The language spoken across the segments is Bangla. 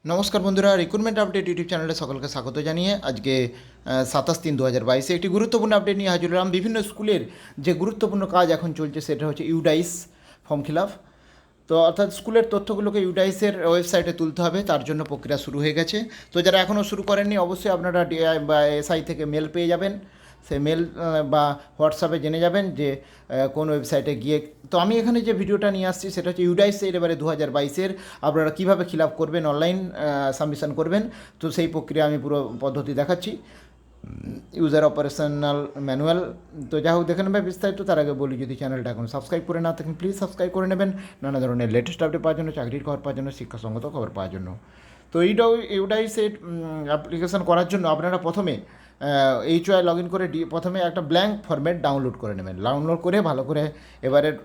নমস্কার বন্ধুরা, রিক্রুটমেন্ট আপডেট ইউটিউব চ্যানেলে সকলকে স্বাগত জানিয়ে আজকে 27/3/2022 একটি গুরুত্বপূর্ণ আপডেট নিয়ে হাজির হলাম। বিভিন্ন স্কুলের যে গুরুত্বপূর্ণ কাজ এখন চলছে সেটা হচ্ছে ইউডাইস ফর্ম ফিল আপ। তো অর্থাৎ স্কুলের তথ্যগুলোকে ইউডাইসের ওয়েবসাইটে তুলতে হবে, তার জন্য প্রক্রিয়া শুরু হয়ে গেছে। তো যারা এখনও শুরু করেননি অবশ্যই আপনারা ডিআই বা এসআই থেকে মেল পেয়ে যাবেন। সেই মেল বা হোয়াটসঅ্যাপে জেনে যাবেন যে কোন ওয়েবসাইটে গিয়ে। তো আমি এখানে যে ভিডিওটা নিয়ে আসছি সেটা হচ্ছে ইউডাইসের এবারে 2022-এর আপনারা কীভাবে ফিল আপ করবেন, অনলাইন সাবমিশন করবেন। তো সেই প্রক্রিয়া আমি পুরো পদ্ধতি দেখাচ্ছি, ইউজার অপারেশনাল ম্যানুয়াল। তো যাই হোক, দেখে নেবে বিস্তারিত। তার আগে বলি, যদি চ্যানেলটা এখন সাবস্ক্রাইব করে না থাকেন প্লিজ সাবস্ক্রাইব করে নেবেন, নানা ধরনের লেটেস্ট আপডেট পাওয়ার জন্য, চাকরির খবর পাওয়ার জন্য, শিক্ষাসঙ্গত খবর পাওয়ার জন্য। তো ইউডাইসের অ্যাপ্লিকেশন করার জন্য আপনারা প্রথমে HY লগ ইন করে প্রথমে একটা ব্ল্যাঙ্ক ফরম্যাট ডাউনলোড করে নেবেন। ডাউনলোড করে ভালো করে এবারের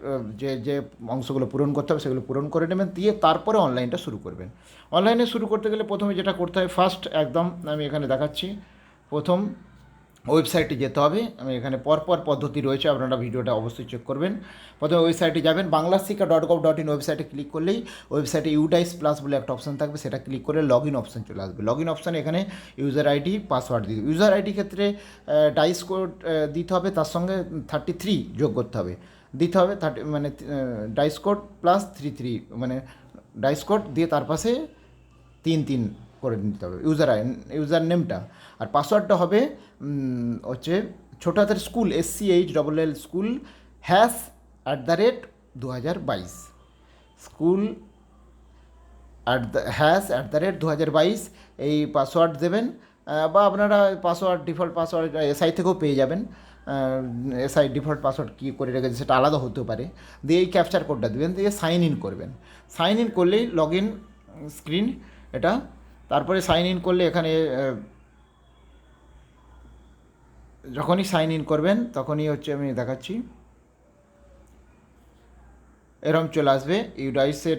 যে যে অংশগুলো পূরণ করতে হবে সেগুলো পূরণ করে নেবেন, দিয়ে তারপরে অনলাইনটা শুরু করবেন। অনলাইনে শুরু করতে গেলে প্রথমে যেটা করতে হয়, ফার্স্ট একদম আমি এখানে দেখাচ্ছি, প্রথম ওয়েবসাইটে যেতে হবে। আমি এখানে পরপর পদ্ধতি রয়েছে, আপনারা ভিডিওটা অবশ্যই চেক করবেন। প্রথমে ওয়েবসাইটে যাবেন, banglasikha.gov.in ওয়েবসাইটে ক্লিক করলেই ওয়েবসাইটে ইউডাইস প্লাস বলে একটা অপশান থাকবে, সেটা ক্লিক করে লগ ইন অপশান চলে আসবে। লগ ইন অপশানে এখানে ইউজার আইডি পাসওয়ার্ড দিতে হবে। ইউজার আইডি ক্ষেত্রে ডাইস কোড দিতে হবে, তার সঙ্গে 33 যোগ করতে হবে, দিতে হবে 30 মানে ডাইস কোড প্লাস 33 মানে ডাইস কোড দিয়ে তার পাশে 33 করে নিতে হবে ইউজার নেমটা। আর পাসওয়ার্ডটা হবে হচ্ছে ছোটো হাতের স্কুল SCHLL স্কুল #@2022 স্কুল @@2022 এই পাসওয়ার্ড দেবেন। বা আপনারা পাসওয়ার্ড ডিফল্ট পাসওয়ার্ড এসআই থেকেও পেয়ে যাবেন। এসআই ডিফল্ট পাসওয়ার্ড কী করে রেখেছে সেটা আলাদা হতেও পারে। দিয়ে এই ক্যাপচার কোডটা দেবেন, দিয়ে সাইন ইন করবেন। সাইন ইন করলেই লগ ইন স্ক্রিন এটা। তারপরে সাইন ইন করলে এখানে যখনই সাইন ইন করবেন তখনই হচ্ছে আমি দেখাচ্ছি, এরকম চলে আসবে ইউডাইসের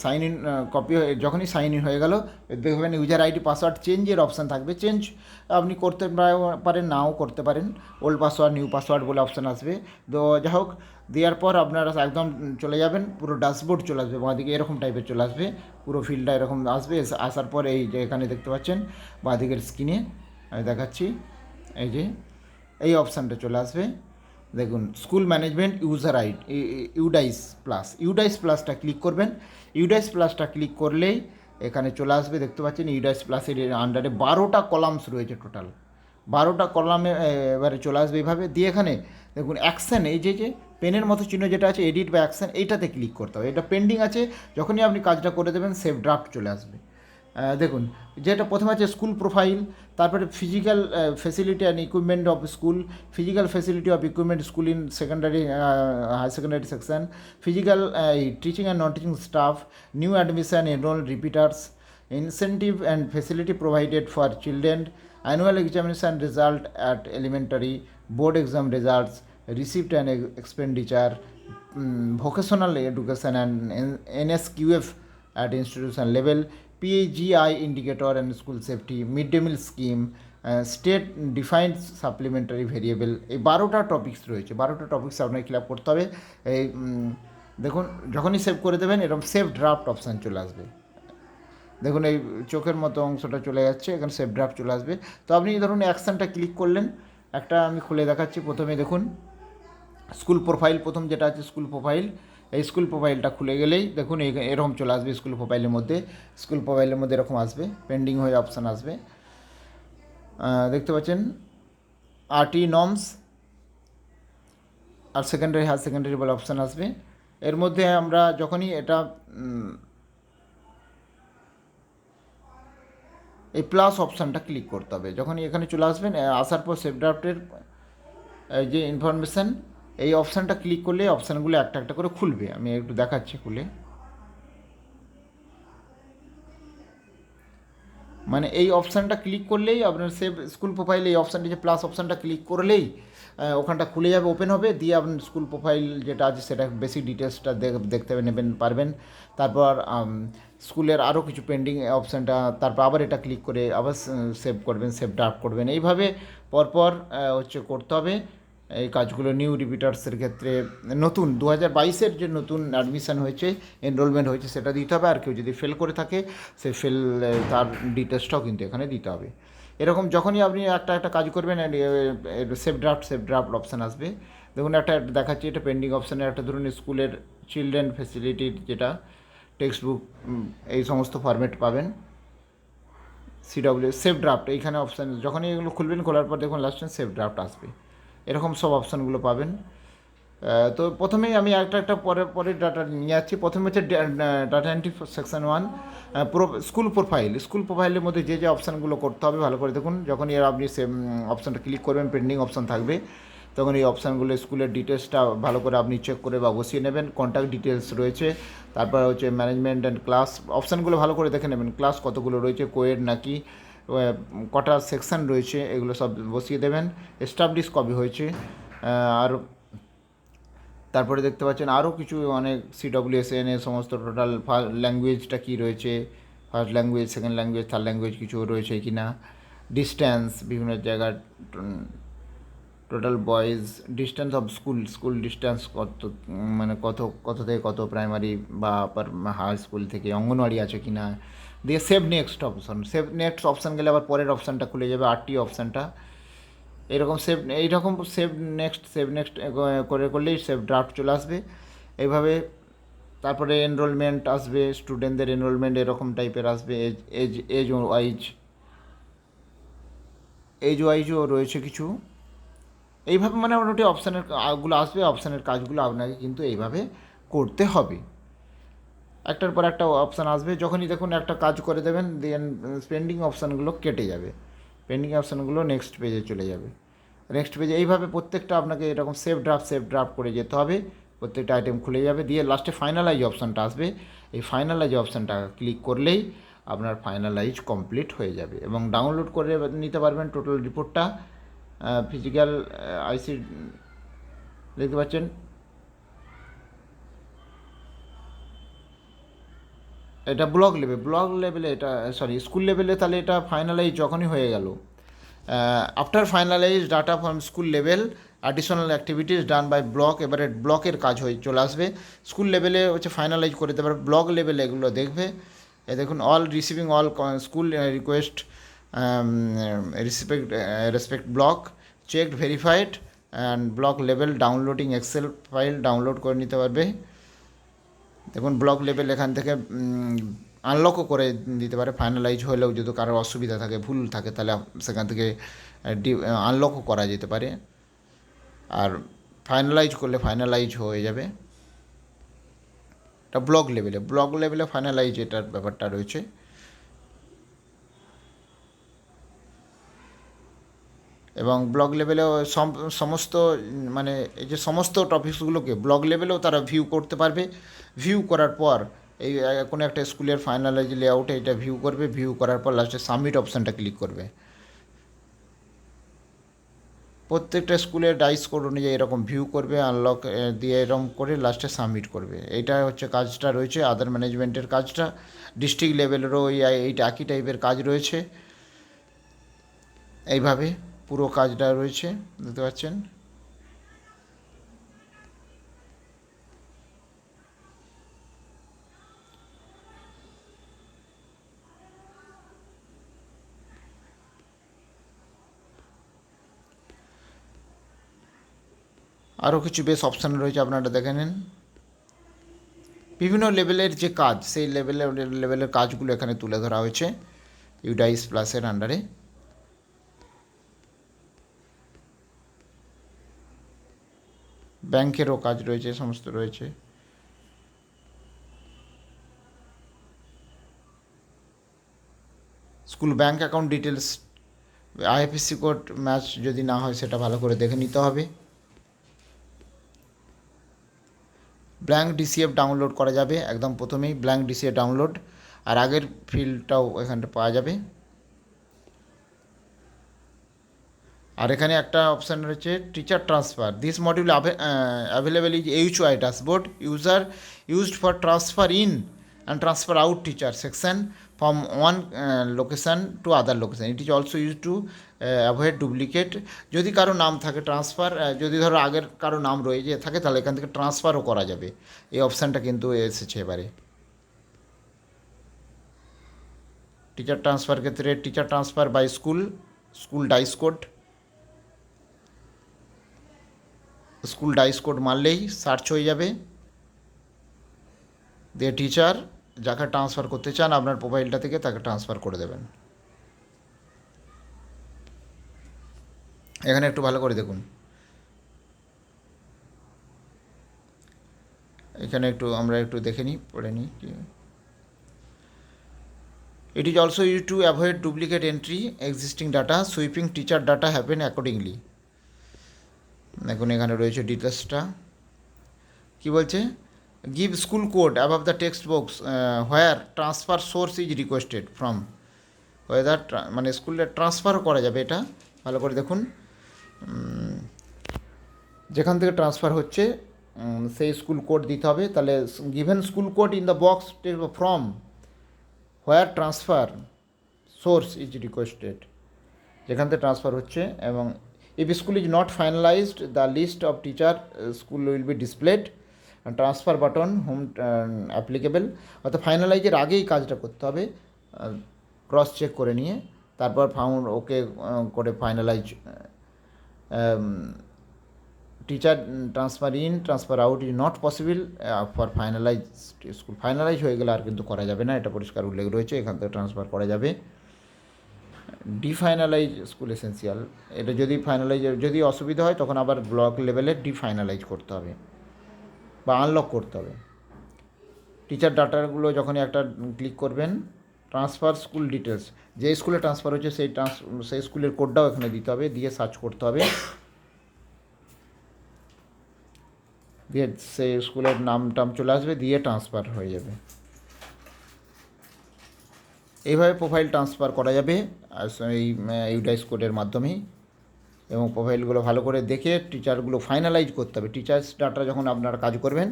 সাইন ইন কপি। যখনই সাইন ইন হয়ে গেল দেখবেন ইউজার আইডি পাসওয়ার্ড চেঞ্জের অপশান থাকবে। চেঞ্জ আপনি করতে পারেন, নাও করতে পারেন। ওল্ড পাসওয়ার্ড নিউ পাসওয়ার্ড বলে অপশান আসবে। তো যাই হোক, দেওয়ার পর আপনারা একদম চলে যাবেন, পুরো ড্যাশবোর্ড চলে আসবে বাঁদিকে, এরকম টাইপের চলে আসবে। পুরো ফিল্ডটা এরকম আসবে। আসার পর এই যে এখানে দেখতে পাচ্ছেন বাঁদিকের স্ক্রিনে আমি দেখাচ্ছি, এই যে এই অপশানটা চলে আসবে। দেখুন, school management user ID UDISE প্লাসটা ক্লিক করবেন। ইউডাইস প্লাসটা ক্লিক করলেই এখানে চলে আসবে, দেখতে পাচ্ছেন ইউডাইস প্লাসের আন্ডারে 12টা কলামস রয়েছে টোটাল। 12টা কলামে এবারে চলে আসবে এইভাবে। দিয়ে এখানে দেখুন অ্যাকশান, এই যে পেনের মতো চিহ্ন যেটা আছে, এডিট বা অ্যাকশান, এইটাতে ক্লিক করতে হবে। এটা পেন্ডিং আছে, যখনই আপনি কাজটা করে দেবেন সেভ ড্রাফট চলে আসবে। দেখুন, যেটা প্রথমে আছে স্কুল প্রোফাইল, তারপরে physical facility and equipment of school, physical facility of equipment school in secondary high secondary section, physical teaching and non teaching staff, new admission, enrol repeaters, incentive and facility provided for children, annual examination result at elementary, board exam results, receipt and expenditure, vocational education and NSQF at institution level, PAGI indicator and school safety, mid-day meal scheme, state defined supplementary variable. এই 12টা টপিক্স রয়েছে, 12টা টপিক্স আপনাকে ফিল আপ করতে হবে। এই দেখুন, যখনই সেভ করে দেবেন এরকম সেভ ড্রাফট অপশান চলে আসবে। দেখুন এই চোখের মতো অংশটা চলে যাচ্ছে, এখানে সেভ ড্রাফট চলে আসবে। তো আপনি ধরুন অ্যাকশানটা ক্লিক করলেন, একটা আমি খুলে দেখাচ্ছি। প্রথমে দেখুন স্কুল প্রোফাইল, প্রথম যেটা আছে স্কুল প্রোফাইল, এই স্কুল প্রোফাইলটা খুলে গেলেই দেখুন এরকম চলে আসবে। স্কুল প্রোফাইলের মধ্যে এরকম আসবে, পেন্ডিং হয়ে অপশান আসবে, দেখতে পাচ্ছেন RT নর্মস আর সেকেন্ডারি হায়ার সেকেন্ডারি বলে অপশান আসবে। এর মধ্যে আমরা যখনই এটা এই প্লাস অপশানটা ক্লিক করতে হবে। যখনই এখানে চলে আসবেন, আসার পর সেভ ড্রাফটের যে ইনফরমেশান, এই অপশানটা ক্লিক করলে অপশানগুলো একটা একটা করে খুলবে। আমি একটু দেখাচ্ছি খুলে, মানে এই অপশানটা ক্লিক করলেই আপনার সেভ স্কুল প্রোফাইল, এই অপশানটি যে প্লাস অপশানটা ক্লিক করলেই ওখানটা খুলে যাবে, ওপেন হবে। দিয়ে আপনার স্কুল প্রোফাইল যেটা আছে সেটা বেসিক ডিটেলসটা দেখতে নেবেন পারবেন। তারপর স্কুলের আরও কিছু পেন্ডিং অপশানটা, তারপর আবার এটা ক্লিক করে আবার সেভ করবেন, সেভ ড্রাফট করবেন। এইভাবে পরপর হচ্ছে করতে হবে। এই কাজগুলো নিউ রিপিটার্সের ক্ষেত্রে নতুন 2022-এর যে নতুন অ্যাডমিশান হয়েছে, এনরোলমেন্ট হয়েছে, সেটা দিতে হবে। আর কেউ যদি ফেল করে থাকে, সে ফেল, তার ডিটেলসটাও কিন্তু এখানে দিতে হবে। এরকম যখনই আপনি একটা একটা কাজ করবেন, সেভ ড্রাফট অপশান আসবে। দেখুন একটা দেখাচ্ছি, এটা পেন্ডিং অপশানের একটা, ধরুন স্কুলের চিলড্রেন ফেসিলিটির যেটা টেক্সট বুক, এই সমস্ত ফরম্যাট পাবেন। সেভ ড্রাফট এইখানে অপশান, যখনই এগুলো খুলবেন, খোলার পর দেখুন লাস্টে সেভ ড্রাফট আসবে। এরকম সব অপশানগুলো পাবেন। তো প্রথমেই আমি একটা একটা পরে পরে ডাটা নিয়ে যাচ্ছি। প্রথমে হচ্ছে ডাটা এন্ট্রি সেকশন 1, স্কুল প্রোফাইলের মধ্যে যে যে অপশানগুলো করতে হবে ভালো করে দেখুন। যখন এর আপনি সেম অপশানটা ক্লিক করবেন, পেন্ডিং অপশান থাকবে, তখন এই অপশানগুলো স্কুলের ডিটেলসটা ভালো করে আপনি চেক করে বা বসিয়ে নেবেন। কন্ট্যাক্ট ডিটেলস রয়েছে, তারপর হচ্ছে ম্যানেজমেন্ট অ্যান্ড ক্লাস অপশানগুলো ভালো করে দেখে নেবেন। ক্লাস কতগুলো রয়েছে, কোয়েড নাকি, কটা সেকশন রয়েছে, এগুলো সব বসিয়ে দেবেন। এস্টাবলিশ কবে হয়েছে, আর তারপরে দেখতে পাচ্ছেন আরও কিছু অনেক CWSN এর সমস্ত টোটাল ল্যাঙ্গুয়েজটা কী রয়েছে, first language, second language, third language কিছু রয়েছে কি না, ডিস্ট্যান্স বিভিন্ন জায়গার, total boys, distance of school distance কত, মানে কত থেকে কত, প্রাইমারি বা আপার হাই স্কুল থেকে অঙ্গনওয়াড়ি আছে কি না, দিয়ে সেভ নেক্সট অপশান গেলে আবার পরের অপশানটা খুলে যাবে, অপশানটা। এইরকম সেভ নেক্সট করলেই সেভ ড্রাফট চলে আসবে এইভাবে। তারপরে এনরোলমেন্ট আসবে, স্টুডেন্টদের এনরোলমেন্ট এরকম টাইপের আসবে। এজ ওয়াইজও রয়েছে কিছু। এইভাবে মানে মোটামুটি অপশানের গুলো আসবে, অপশানের কাজগুলো আপনাকে কিন্তু এইভাবে করতে হবে। একটার পর একটা অপশান আসবে, যখনই দেখুন একটা কাজ করে দেবেন, দেন পেন্ডিং অপশানগুলো কেটে যাবে, পেন্ডিং অপশানগুলো নেক্সট পেজে চলে যাবে। নেক্সট পেজে এইভাবে প্রত্যেকটা আপনাকে এরকম সেভ ড্রাফট করে যেতে হবে। প্রত্যেকটা আইটেম খুলে যাবে, দিয়ে লাস্টে ফাইনালাইজ অপশানটা আসবে। এই ফাইনালাইজ অপশানটা ক্লিক করলেই আপনার ফাইনালাইজ কমপ্লিট হয়ে যাবে, এবং ডাউনলোড করে নিতে পারবেন টোটাল রিপোর্টটা। ফিজিক্যাল আইসি দেখতে পাচ্ছেন, এটা ব্লক লেভেলে এটা, স্কুল লেভেলে, তাহলে এটা ফাইনালাইজ যখনই হয়ে গেল। After finalise data from school level, additional activities done by block, এবারে ব্লকের কাজ হয়ে চলে আসবে। স্কুল লেভেলে হচ্ছে ফাইনালাইজ করে দিতে পারবে, ব্লক লেভেলে এগুলো দেখবে। দেখুন all school request respect block checked verified, and block level downloading excel file download করে নিতে পারবে। দেখুন ব্লক লেভেল এখান থেকে আনলকও করে দিতে পারে, ফাইনালাইজ হলেও যদি কারোর অসুবিধা থাকে, ভুল থাকে, তাহলে সেখান থেকে আনলকও করা যেতে পারে। আর ফাইনালাইজ করলে ফাইনালাইজ হয়ে যাবে। এটা ব্লক লেভেলে ফাইনালাইজ, এটার ব্যাপারটা রয়েছে। এবং ব্লক লেভেলেও সমস্ত, মানে এই যে সমস্ত টপিকসগুলোকে ব্লক লেভেলেও তারা ভিউ করতে পারবে। ভিউ করার পর এই কোনো একটা স্কুলের ফাইনালাইজ লেআউটে এটা ভিউ করবে, ভিউ করার পর লাস্টে সাবমিট অপশানটা ক্লিক করবে। প্রত্যেকটা স্কুলের ডাইস কোড অনুযায়ী এরকম ভিউ করবে, আনলক দিয়ে এরকম করে লাস্টে সাবমিট করবে। এইটা হচ্ছে কাজটা রয়েছে, আদার ম্যানেজমেন্টের কাজটা। ডিস্ট্রিক্ট লেভেলেরও এইটা একই টাইপের কাজ রয়েছে। এইভাবে পুরো কাজটা রয়েছে, দেখতে পাচ্ছেন। আরও কিছু বেশ অপশান রয়েছে, আপনারা দেখে নিন। বিভিন্ন লেভেলের যে কাজ, সেই লেভেলের কাজগুলো এখানে তুলে ধরা হয়েছে ইউডাইস প্লাসের আন্ডারে। ব্যাংকেরও কাজ রয়েছে, সমস্ত রয়েছে। School bank account details, IFSC code match যদি না হয় সেটা ভালো করে দেখে নিতে হবে। ব্ল্যাঙ্ক DCF ডাউনলোড করা যাবে, একদম প্রথমেই ব্ল্যাঙ্ক DCF ডাউনলোড, আর আগের ফিল্ডটাও এখানটা পাওয়া যাবে। আর এখানে একটা অপশান রয়েছে teacher transfer, this module available is HY dashboard used for transfer in and transfer out teacher section from one location to other location. It is also used to avoid duplicate. যদি কারো নাম থাকে ট্রান্সফার, যদি ধরো আগের কারো নাম রয়ে যেয়ে থাকে তাহলে এখান থেকে ট্রান্সফারও করা যাবে। এই অপশানটা কিন্তু এসেছে এবারে। টিচার ট্রান্সফার ক্ষেত্রে teacher transfer by school, school DISE code, school DISE code মারলেই সার্চ হয়ে যাবে, দিয়ে টিচার যাকে ট্রান্সফার করতে চান আপনার প্রোফাইলটা থেকে তাকে ট্রান্সফার করে দেবেন। এখানে একটু ভালো করে দেখুন, এখানে একটু আমরা একটু দেখে নিই, পড়ে নিই। It is also use to avoid duplicate entry existing data, sweeping teacher data happen accordingly. দেখুন এখানে রয়েছে ডিটেলসটা কী বলছে, give school code above the text box where transfer source is requested from, weather মানে স্কুলে ট্রান্সফারও করা যাবে। এটা ভালো করে দেখুন, যেখান থেকে ট্রান্সফার হচ্ছে সেই স্কুল কোড দিতে হবে। তাহলে given school code in the box from where transfer source is requested, যেখান থেকে ট্রান্সফার হচ্ছে। এবং if school is not finalised the list of teacher school will be displayed, transfer button home applicable. অর্থাৎ ফাইনালাইজের আগেই কাজটা করতে হবে, ক্রস চেক করে নিয়ে তারপর ফাউন্ড ওকে করে finalise. Teacher transfer in transfer out is not possible for finalise school. Finalise হয়ে গেলে আর কিন্তু করা যাবে না, এটা পরিষ্কার উল্লেখ রয়েছে, এখান থেকে ট্রান্সফার করা যাবে। ডিফাইনালাইজ স্কুল এসেন্সিয়াল, এটা যদি ফাইনালাইজ যদি অসুবিধা হয় তখন আবার ব্লক লেভেলে ডিফাইনালাইজ করতে হবে বা আনলক করতে হবে। টিচার ডাটাগুলো যখনই একটা ক্লিক করবেন, ট্রান্সফার স্কুল ডিটেলস, যে স্কুলে ট্রান্সফার হচ্ছে সেই স্কুলের কোডটাও এখানে দিতে হবে, দিয়ে সার্চ করতে হবে, দিয়ে সেই স্কুলের নাম টাম চলে আসবে, দিয়ে ট্রান্সফার হয়ে যাবে। এইভাবে প্রোফাইল ট্রান্সফার করা যাবে এই ইউডাইস কোডের মাধ্যমেই। এবং প্রোফাইলগুলো ভালো করে দেখে টিচারগুলো ফাইনালাইজ করতে হবে। টিচার্স ডাটা যখন আপনারা কাজ করবেন,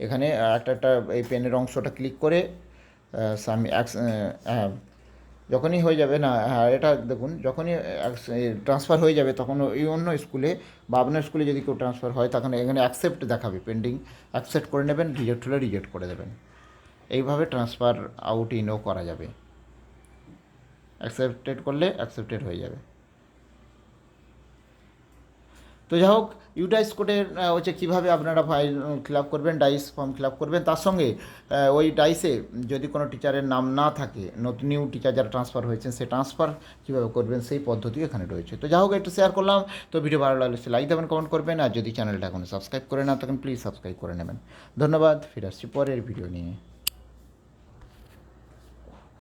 এখানে একটা এই পেনের অংশটা ক্লিক করে যখনই হয়ে যাবে না, হ্যাঁ এটা দেখুন, যখনই ট্রান্সফার হয়ে যাবে তখন ওই অন্য স্কুলে বা আপনার স্কুলে যদি কেউ ট্রান্সফার হয় তখন এখানে অ্যাকসেপ্ট দেখাবে, পেন্ডিং, অ্যাকসেপ্ট করে নেবেন, রিজেক্ট হলে রিজেক্ট করে দেবেন। এইভাবে ট্রান্সফার আউট ইনও করা যাবে, অ্যাকসেপ্টেড করলে অ্যাকসেপ্টেড হয়ে যাবে। তো যাই হোক, ইউডাইস কোডের হচ্ছে কীভাবে আপনারা ফাইল ফিল আপ করবেন, ডাইস ফর্ম ফিল আপ করবেন, তার সঙ্গে ওই ডাইসে যদি কোনো টিচারের নাম না থাকে, নতুন নিউ টিচার যারা ট্রান্সফার হয়েছেন সে ট্রান্সফার কীভাবে করবেন সেই পদ্ধতিও এখানে রয়েছে। তো যাই হোক, একটু শেয়ার করলাম। তো ভিডিও ভালো লাগলে লাইক দেবেন, কমেন্ট করবেন, আর যদি চ্যানেলটা এখন সাবস্ক্রাইব করে না থাকেন প্লিজ সাবস্ক্রাইব করে নেবেন। ধন্যবাদ, ফিরে আসছি পরের ভিডিও নিয়ে।